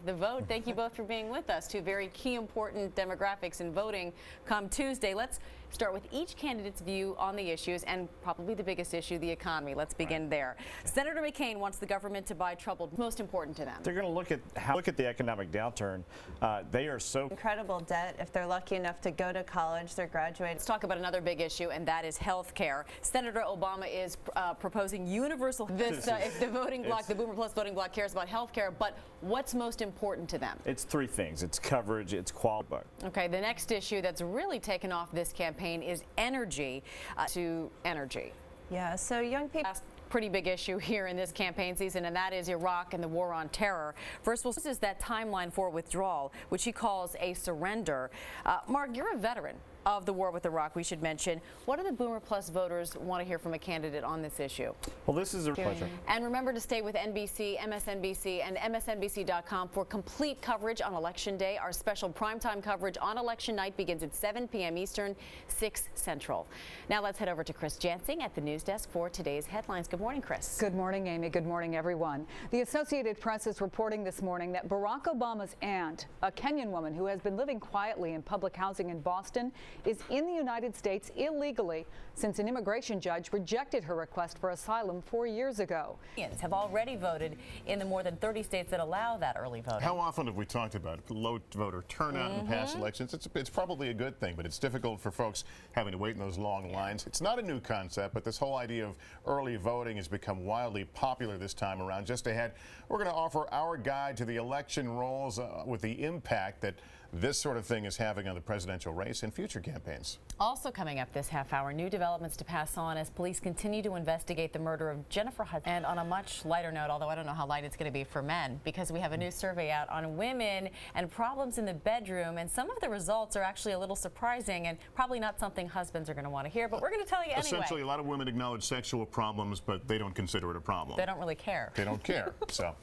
rock the vote. Thank you both for being with us. Two very key, important demographics in voting come Tuesday. Let's start with each candidate's view on the issues and probably the biggest issue, the economy. Let's begin there. Senator McCain wants the government to buy troubled. Most important to them. They're going to look at the economic downturn. They are so incredible debt. If they're lucky enough to go to college, they're graduating. Let's talk about another big issue, and that is health care. Senator Obama is proposing universal. If the voting bloc, the Boomer Plus voting bloc, cares about health care, but what's most important to them? It's three things. It's coverage, it's quality. Okay, the next issue that's really taken off this campaign is energy to energy. Yeah, so young people. Pretty big issue here in this campaign season, and that is Iraq and the war on terror. First, this is that timeline for withdrawal, which he calls a surrender. Mark, you're a veteran of the war with Iraq, we should mention. What do the Boomer Plus voters want to hear from a candidate on this issue? Well, this is a pleasure. And remember to stay with NBC, MSNBC, and MSNBC.com for complete coverage on Election Day. Our special primetime coverage on election night begins at 7 p.m. Eastern, 6 Central. Now let's head over to Chris Jansing at the news desk for today's headlines. Good morning, Chris. Good morning, Amy. Good morning, everyone. The Associated Press is reporting this morning that Barack Obama's aunt, a Kenyan woman who has been living quietly in public housing in Boston, is in the United States illegally since an immigration judge rejected her request for asylum 4 years ago. Kenyans have already voted in the more than 30 states that allow that early voting. How often have we talked about low voter turnout in past elections? It's probably a good thing, but it's difficult for folks having to wait in those long lines. It's not a new concept, but this whole idea of early voting has become wildly popular this time around. Just ahead, we're going to offer our guide to the election rolls with the impact that this sort of thing is having on the presidential race and future campaigns. Also coming up this half hour, new developments to pass on as police continue to investigate the murder of Jennifer Hudson. And on a much lighter note, although I don't know how light it's going to be for men, because we have a new survey out on women and problems in the bedroom, and some of the results are actually a little surprising and probably not something husbands are going to want to hear, but we're going to tell you anyway. Essentially, a lot of women acknowledge sexual problems, but they don't consider it a problem. They don't really care. They don't care. So,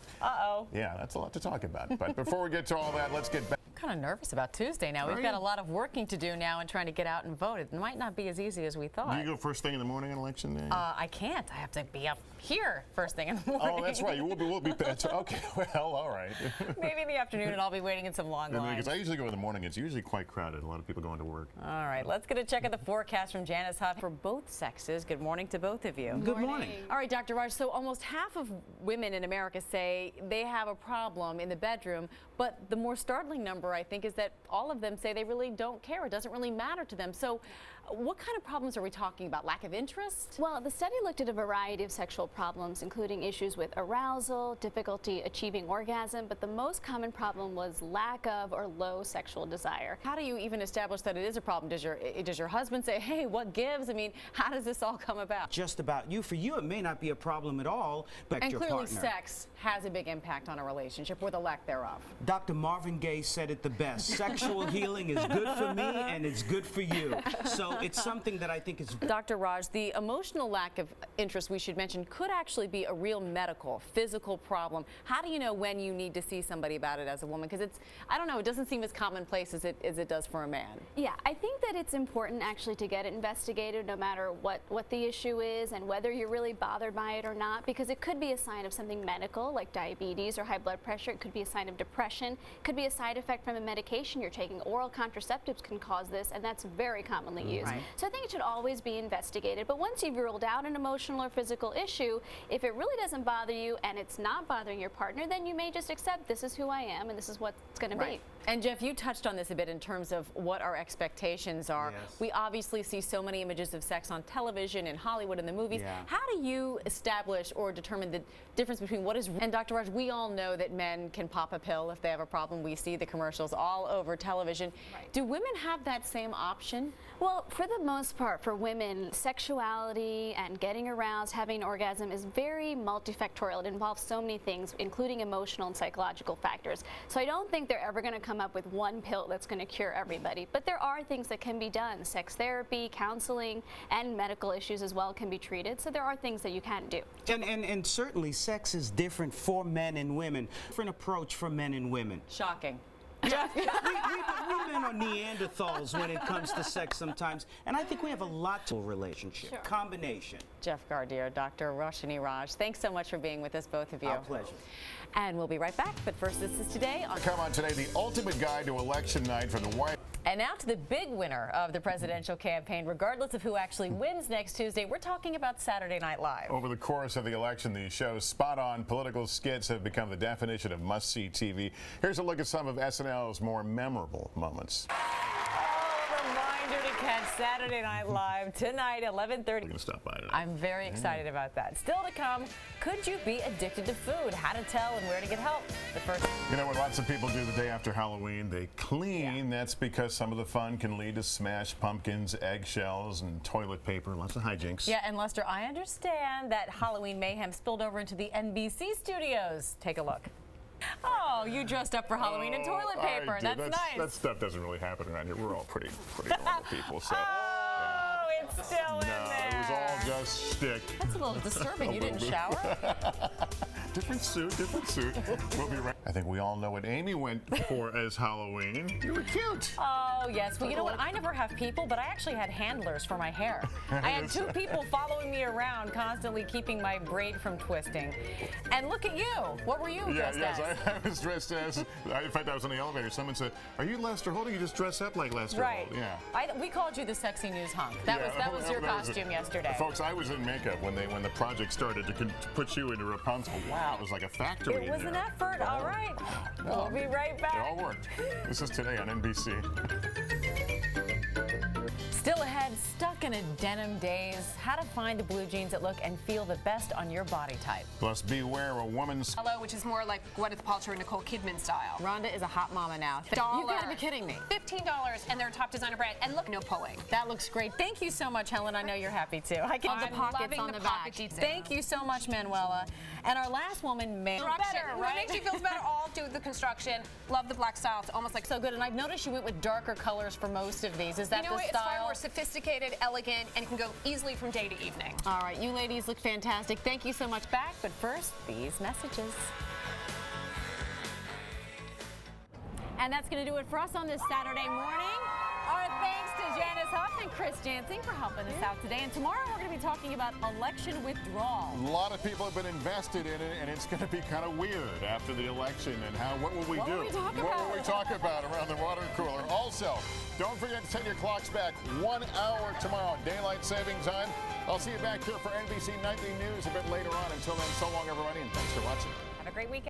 yeah, that's a lot to talk about. But before we get to all that, let's get back. I'm kind of nervous about Tuesday now. We've got a lot of working to do now and trying to get out and vote. It might not be as easy as we thought. Do you go first thing in the morning on election day? I can't. I have to be up here first thing in the morning. Oh, that's right. You will be. Okay. Well, all right. Maybe in the afternoon, and I'll be waiting in some long lines. Because I usually go in the morning. It's usually quite crowded. A lot of people going to work. All right. Let's get a check of the forecast from Janice Huff for both sexes. Good morning to both of you. Good morning. All right, Dr. Raj. So almost half of women in America say they have a problem in the bedroom, but the more startling number, I think, is that all of them say they really don't care. It doesn't really matter to them. So what kind of problems are we talking about? Lack of interest? Well, the study looked at a variety of sexual problems, including issues with arousal, difficulty achieving orgasm, but the most common problem was lack of or low sexual desire. How do you even establish that it is a problem? Does your husband say, hey, what gives? I mean, how does this all come about? Just about you. For you, it may not be a problem at all, but and your clearly partner. sex has a big impact on a relationship, or the lack thereof. Dr. Marvin Gaye said it the best. Sexual healing is good for me and it's good for you. So it's something that I think is... Dr. Raj, the emotional lack of interest, we should mention, could actually be a real medical, physical problem. How do you know when you need to see somebody about it as a woman? Because I don't know, it doesn't seem as commonplace as it does for a man. Yeah, I think that it's important actually to get it investigated no matter what the issue is and whether you're really bothered by it or not, because it could be a sign of something medical like diabetes or high blood pressure. It could be a sign of depression. It could be a side effect from a medication you're taking. Oral contraceptives can cause this, and that's very commonly used. Right. So I think it should always be investigated. But once you've ruled out an emotional or physical issue, if it really doesn't bother you and it's not bothering your partner, then you may just accept this is who I am and this is what it's going to be. And Jeff, you touched on this a bit in terms of what our expectations are. Yes. We obviously see so many images of sex on television, in Hollywood, in the movies. Yeah. How do you establish or determine the difference between what is... And Dr. Raj, we all know that men can pop a pill if they have a problem. We see the commercials all over television. Right. Do women have that same option? Well, for the most part, for women, sexuality and getting aroused, having an orgasm is very multifactorial. It involves so many things, including emotional and psychological factors. So I don't think they're ever going to come up with one pill that's going to cure everybody. But there are things that can be done. Sex therapy, counseling, and medical issues as well can be treated. So there are things that you can do. And certainly sex is different for men and women. Different approach for men and women. Shocking. Jeff, we men are Neanderthals when it comes to sex sometimes, and I think we have a lot to relationship combination. Jeff Gardier, Dr. Roshni Raj, thanks so much for being with us, both of you. Our pleasure. And we'll be right back. But first, this is today on. Come on today, the ultimate guide to election night from the White. And now to the big winner of the presidential campaign, regardless of who actually wins next Tuesday. We're talking about Saturday Night Live. Over the course of the election, the show's spot-on political skits have become the definition of must-see TV. Here's a look at some of SNL's more memorable moments. Reminder to catch Saturday Night Live tonight, 11:30. We're going to stop by tonight. I'm very excited about that. Still to come, could you be addicted to food? How to tell and where to get help. But first, You know what lots of people do the day after Halloween? They clean. That's because some of the fun can lead to smashed pumpkins, eggshells, and toilet paper. Lots of hijinks. yeah, and Lester, I understand that Halloween mayhem spilled over into the NBC studios. Take a look. Oh, you dressed up for Halloween in toilet paper. I did. That's nice. That stuff doesn't really happen around here. We're all pretty normal people. So. Oh, it's still in No, there. it was all just shtick. That's a little disturbing. You didn't shower? Different suit, different suit. We'll be right. I think we all know what Amy went for as Halloween. You were cute. Oh, yes. Well, you know what? I never have people, but I actually had handlers for my hair. I had 2 people following me around, constantly keeping my braid from twisting. And look at you. What were you dressed as? I was dressed as. In fact, I was on the elevator. Someone said, "Are you Lester Holt? You just dress up like Lester Right. Holt." Yeah. We called you the sexy news hunk. That was your costume yesterday. Folks, I was in makeup when the project started to put you into Rapunzel. Wow, it was like a factory. It was in an there. effort. All right. We'll be right It back. all worked. This is Today on NBC. Still ahead, stuck in a denim daze. How to find the blue jeans that look and feel the best on your body type. Plus, beware a woman's. Hello, which is more like Gwyneth Paltrow, Nicole Kidman style. Rhonda is a hot mama now. You gotta be kidding me. $15, and they're a top designer brand. And look, no pulling. That looks great. Thank you so much, Helen. I know you're happy too. I can I'm the pockets loving on the the back. pocket detail. Thank you so much, Manuela. And our last woman, better, What right? makes you feel better? All do the construction. Love the black style. It's almost like So good. And I've noticed you went with darker colors for most of these. Is that you know the what? It's far style? more sophisticated, elegant, and can go easily from day to evening. All right, you ladies look fantastic. Thank you so much back. But first, these messages. And that's going to do it for us on this Saturday morning. Our thanks to Janice Huff and Chris Jansing for helping us out today. And tomorrow we're going to be talking about election withdrawal. A lot of people have been invested in it, and it's going to be kind of weird after the election. And what will we What do? will we talk What about? will we talk about around the water cooler? Also, don't forget to set your clocks back 1 hour tomorrow, daylight saving time. I'll see you back here for NBC Nightly News a bit later on. Until then, so long, everybody, and thanks for watching. Have a great weekend.